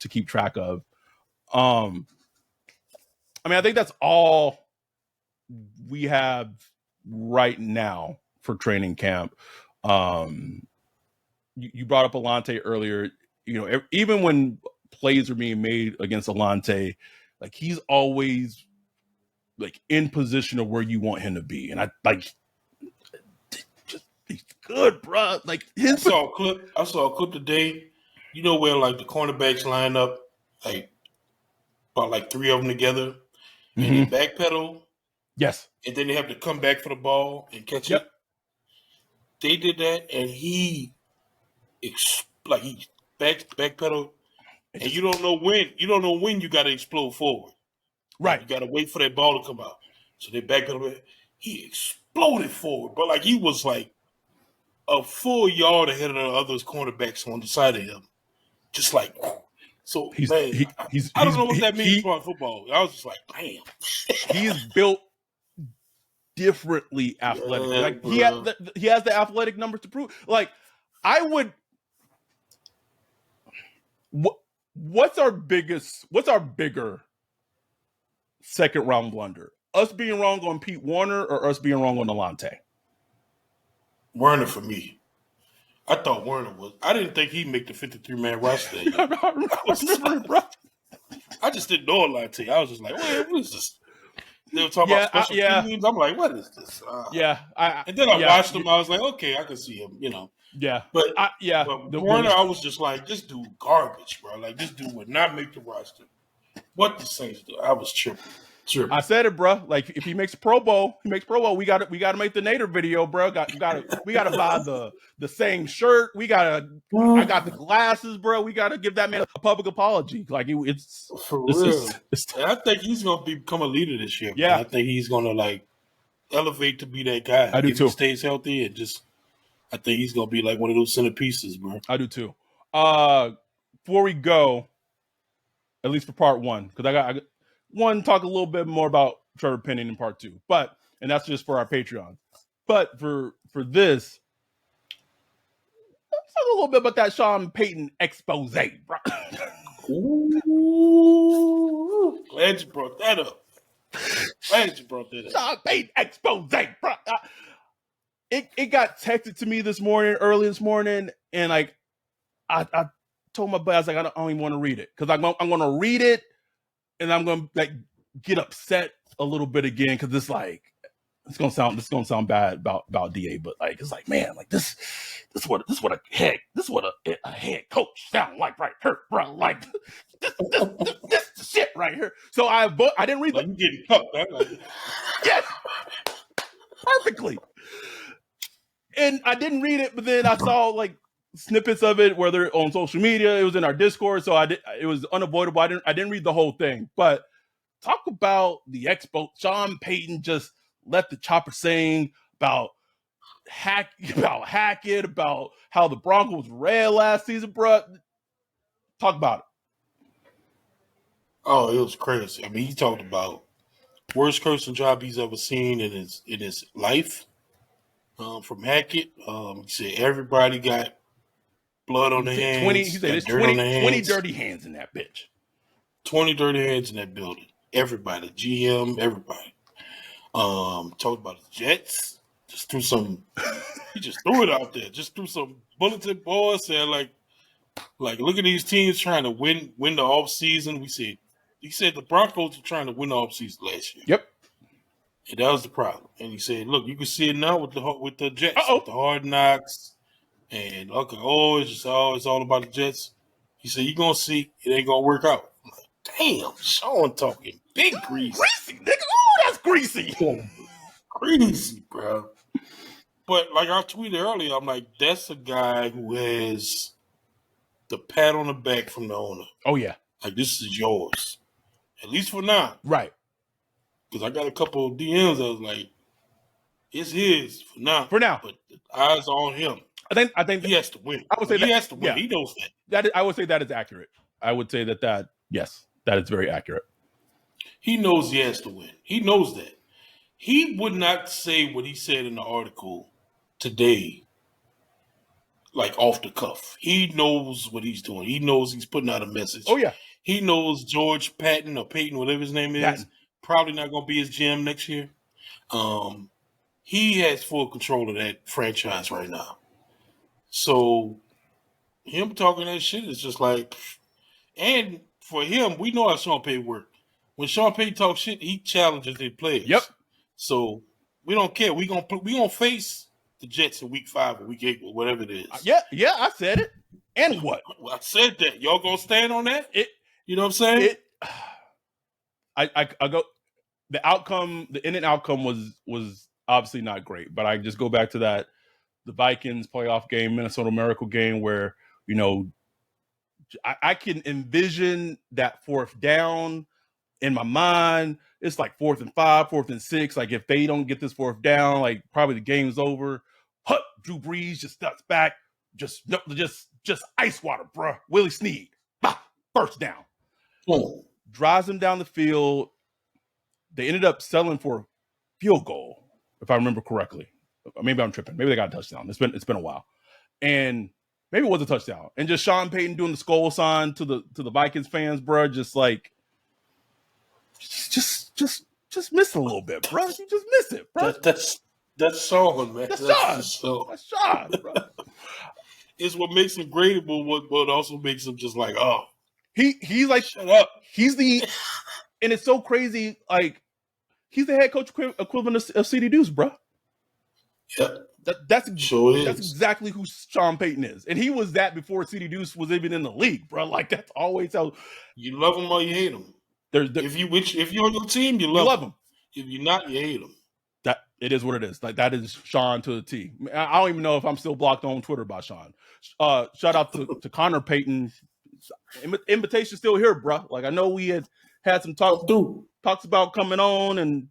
keep track of. I mean, I think that's all we have right now for training camp. You brought up Alante earlier. You know, even when plays are being made against Alante, like, he's always like in position of where you want him to be, and I like just he's good, bro. Like, I saw a clip today. You know where like the cornerbacks line up, like about like 3 of them together, and they backpedal. Yes, and then they have to come back for the ball and catch it. They did that, and he backpedal, and you don't know when you got to explode forward. Right, you got to wait for that ball to come out. So they backpedal. He exploded forward, but like he was like a full yard ahead of the other cornerbacks on the side of him, just like. So I don't know what that means for football. I was just like, damn. He's built differently athletic. Like, he has the athletic numbers to prove. Like, I would. What's our bigger second round blunder? Us being wrong on Pete Werner or us being wrong on Alante? Werner for me. I thought Werner was. I didn't think he'd make the 53-man roster. I just didn't know Alante. I was just like, what is this? They were talking about special teams. I'm like, what is this? And then I watched him. I was like, okay, I can see him, you know. Yeah. But Werner, I was just like, this dude garbage, bro. Like, this dude would not make the roster. What the Saints do? I was tripping. I said it, bro. Like, if he makes Pro Bowl, we got to make the Nader video, bro. We got to buy the same shirt. I got the glasses, bro. We got to give that man a public apology. Like, it's for real. And I think he's gonna become a leader this year. Yeah, man. I think he's gonna like elevate to be that guy. I do if too. He stays healthy and just I think he's gonna be like one of those centerpieces, bro. I do too. Before we go, at least for part one, because I got one talk a little bit more about Trevor Penning in part two, and that's just for our Patreon. But for this, let's talk a little bit about that Sean Payton expose, bro. Ooh, glad you brought that up. Sean Payton expose, bro. It got texted to me early this morning, and like I told my buddy, I was like, I don't even want to read it because I'm going to read it, and I'm going to like get upset a little bit again because it's like it's gonna sound bad about DA, but like it's like, man, like this what a head coach sound like right here, bro. Like this shit right here. So I didn't read. Like you getting cupped, right? Yes, perfectly. And I didn't read it, but then I saw like snippets of it, whether on social media, it was in our Discord, so it was unavoidable. I didn't read the whole thing, but talk about the expo. Sean Payton just let the chopper sing about Hackett, about how the Broncos red last season, bro. Talk about it. Oh, it was crazy. I mean, he talked about worst coaching job he's ever seen in his life. From Hackett, he said everybody got blood on their hands. He said there's 20 dirty hands in that bitch. 20 dirty hands in that building. Everybody, GM, everybody. Talked about the Jets. Just threw some. He just threw it out there. Just threw some bulletin boards. Said like look at these teams trying to win the off season. He said the Broncos were trying to win the off season last year. Yep. And that was the problem. And he said, look, you can see it now with the Jets, with the hard knocks, and it's all about the Jets. He said, you're gonna see it ain't gonna work out. I'm like, damn, Sean talking big greasy. Greasy, nigga. Oh, that's greasy. Greasy, bro. But like I tweeted earlier, I'm like, that's a guy who has the pat on the back from the owner. Oh yeah. Like, this is yours. At least for now. Right. Because I got a couple of DMs that was like, it's his for now. But the eyes are on him. I think he has to win. I would say he has to win. Yeah. He knows that. I would say that is accurate. I would say that yes, that is very accurate. He knows he has to win. He knows that. He would not say what he said in the article today, like off the cuff. He knows what he's doing. He knows he's putting out a message. Oh yeah. He knows George Patton or Payton, whatever his name is, probably not going to be his GM next year. He has full control of that franchise right now. So him talking that shit is just like, and for him, we know how Sean Payton works. When Sean Payton talks shit, he challenges their players. Yep. So we don't care. We gonna face the Jets in week 5 or week 8 or whatever it is. Yeah, I said it. And what? Well, I said that. Y'all gonna stand on that? You know what I'm saying? I go. The outcome, the ending outcome was obviously not great, but I just go back to the Vikings playoff game, Minnesota Miracle game, where I can envision that fourth down in my mind. It's like 4th and 5, 4th and 6. Like if they don't get this fourth down, like probably the game's over. Drew Brees just steps back, just ice water, bro. Willie Snead, first down. Oh. Drives him down the field. They ended up settling for a field goal, if I remember correctly. Maybe I'm tripping. Maybe they got a touchdown. It's been a while, and maybe it was a touchdown. And just Sean Payton doing the skull sign to the Vikings fans, bro. Just like, just miss a little bit, bro. You just miss it, bro. That's Sean, man. That's Sean, bro. It's what makes him great, but what also makes him just like, oh. He's like, shut up. And it's so crazy. Like, he's the head coach equivalent of CD Deuce, bro. Yeah. That's exactly who Sean Payton is. And he was that before CD Deuce was even in the league, bro. Like, that's always how. You love him or you hate him. If you're on your team, you love him. If you're not, you hate him. That it is what it is. Like, that is Sean to the T. I don't even know if I'm still blocked on Twitter by Sean. Shout out to Connor Payton. Invitation still here, bro. Like, I know we had some talks about coming on, and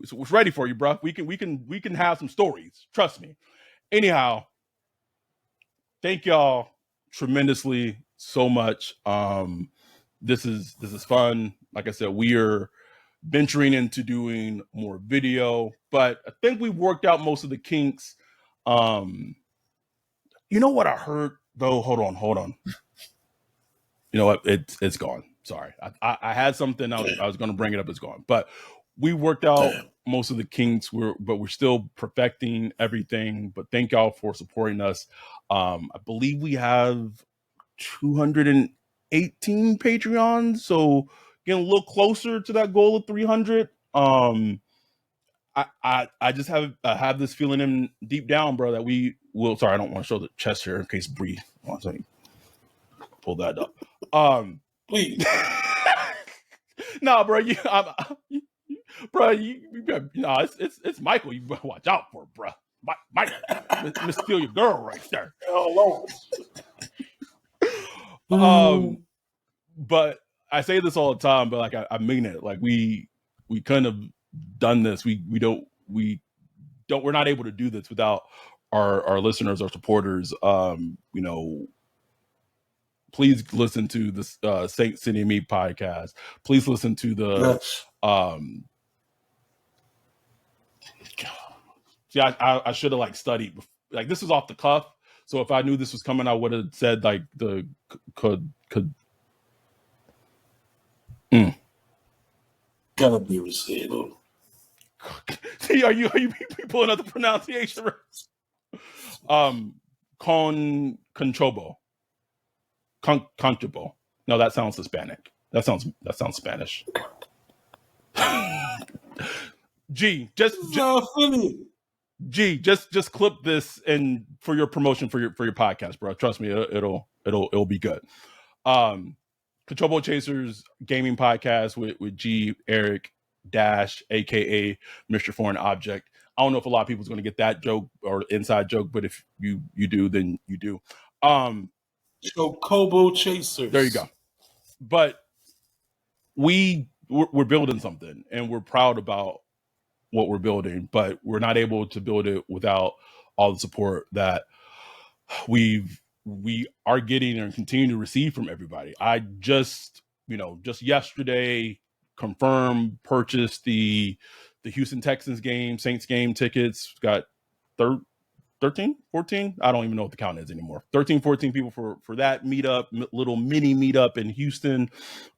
it's ready for you, bro. We can have some stories. Trust me. Anyhow, thank y'all tremendously so much. This is fun. Like I said, we are venturing into doing more video, but I think we've worked out most of the kinks. You know what I heard though? Hold on. You know what? It's gone. Sorry, I had something. I was going to bring it up. It's gone. But we worked out most of the kinks. But we're still perfecting everything. But thank y'all for supporting us. I believe we have 218 Patreons, so getting a little closer to that goal of 300. I just have this feeling in deep down, bro, that we will. Sorry, I don't want to show the chest here in case Bree wants to pull that up. Please. Nah, bro, it's Michael. You better watch out for, bro. Mike, steal your girl right there. But I say this all the time, but like I mean it. Like we couldn't have done this. We're not able to do this without our listeners, our supporters. Please listen to this Saint City and Me podcast. Please listen to the See, I should have like studied. Like this is off the cuff. So if I knew this was coming, I would have said like the could. Gotta be received. See, are you pulling out the pronunciation? Conchobo. Conchobo. No, that sounds Hispanic. That sounds Spanish. G, just clip this and for your promotion for your podcast, bro. Trust me, it'll be good. Controllable Chasers gaming podcast with G, Eric, Dash, aka Mr. Foreign Object. I don't know if a lot of people's going to get that joke or inside joke, but if you do, then you do. Chocobo Chasers. There you go. But we're building something, and we're proud about what we're building, but we're not able to build it without all the support that we are getting and continue to receive from everybody. I just yesterday confirmed purchased the Houston Texans game, Saints game tickets. Got 13, 14. I don't even know what the count is anymore. 13, 14 people for that meetup, little mini meetup in Houston.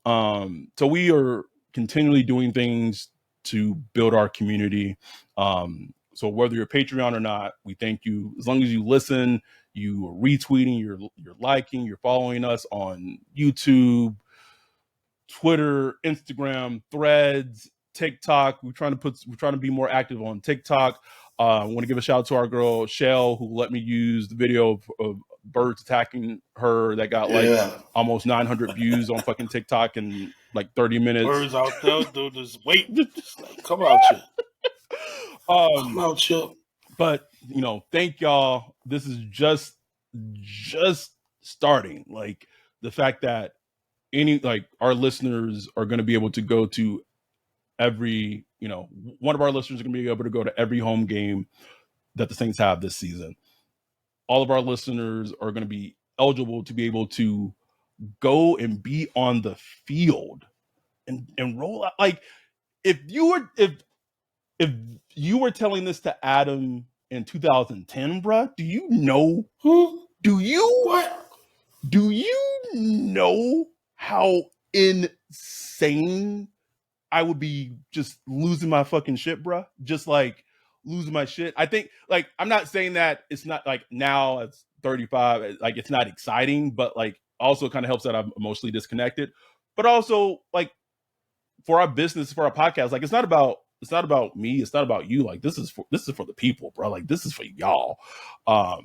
So we are continually doing things to build our community. So whether you're a Patreon or not, we thank you. As long as you listen, you are retweeting, you're liking, you're following us on YouTube, Twitter, Instagram, Threads, TikTok. We're trying to be more active on TikTok. I want to give a shout out to our girl Shell, who let me use the video of birds attacking her that got almost 900 views on fucking TikTok in like 30 minutes. Birds out there, dude, just wait. Come out here. Come out here. But thank y'all. This is just starting. Like the fact that our listeners are going to be able to go to every, one of our listeners are going to be able to go to every home game that the Saints have this season. All of our listeners are going to be eligible to be able to go and be on the field and roll out. Like if you were telling this to Adam in 2010, bruh, do you know how insane I would be just losing my fucking shit, bruh? Just like losing my shit. I think like, I'm not saying that it's not like now it's 35, like it's not exciting, but like also kind of helps that I'm emotionally disconnected. But also like for our business, for our podcast, like it's not about me, it's not about you. Like this is for the people, bro. Like this is for y'all. I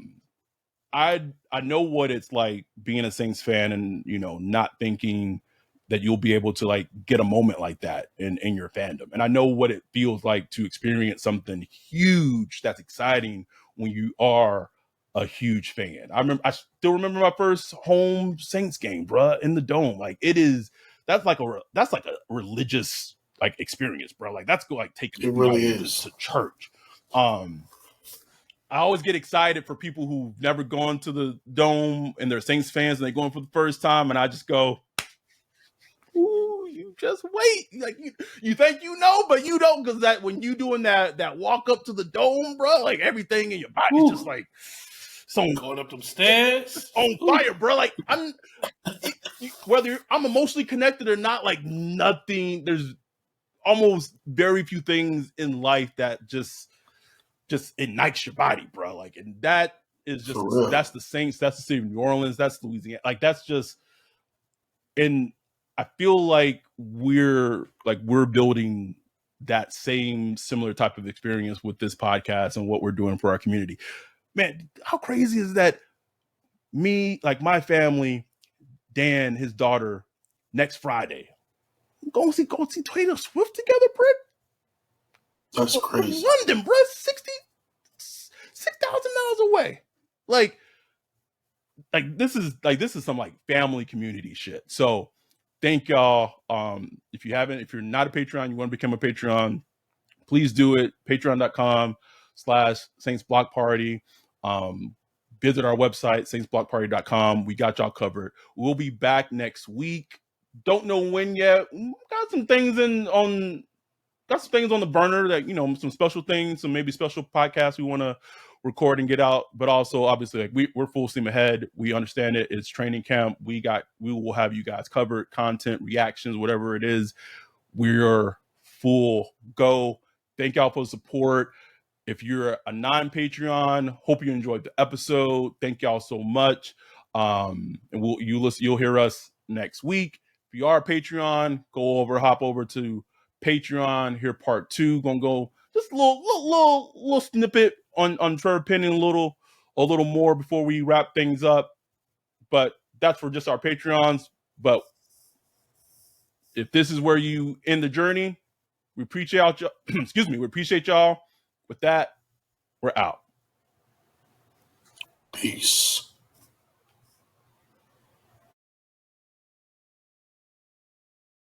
know what it's like being a Saints fan and not thinking that you'll be able to like get a moment like that in your fandom. And I know what it feels like to experience something huge that's exciting when you are a huge fan. I still remember my first home Saints game, bruh, in the Dome. Like that's like a religious like experience, bro. Like that's like taking it really is to church. I always get excited for people who've never gone to the Dome and they're Saints fans and they're going for the first time, and I just go, ooh, you just wait. Like you think you know, but you don't, because that when you doing that walk up to the Dome, bro, like everything in your body's just like going up them stairs on fire, bro. Like whether I'm emotionally connected or not, like nothing. There's almost very few things in life that just ignites your body, bro. Like, and that is just that's the Saints, that's the city of New Orleans, that's Louisiana. Like that's just, and I feel like we're building that same similar type of experience with this podcast and what we're doing for our community. Man, how crazy is that? Me, like my family, Dan, his daughter, next Friday, go see Taylor Swift together, Britt. That's crazy. London, bro, 6,000 miles away. Like this is some like family community shit. So thank y'all. If you're not a Patreon, you want to become a Patreon, please do it. Patreon.com/Saints Block Party. Visit our website, saintsblockparty.com. We got y'all covered. We'll be back next week. Don't know when yet. Got some things on the burner that, some special things, some maybe special podcasts we want to record and get out. But also, obviously, like we're full steam ahead. We understand it. It's training camp. We will have you guys covered, content, reactions, whatever it is. We're full go. Thank y'all for the support. If you're a non-Patreon, hope you enjoyed the episode. Thank y'all so much. And you'll hear us next week. If you are a Patreon, hop over to Patreon. Here, part 2. Gonna go just a little snippet on Trevor Penning, a little more before we wrap things up. But that's for just our Patreons. But if this is where you end the journey, we appreciate y'all. We appreciate y'all. With that, we're out. Peace.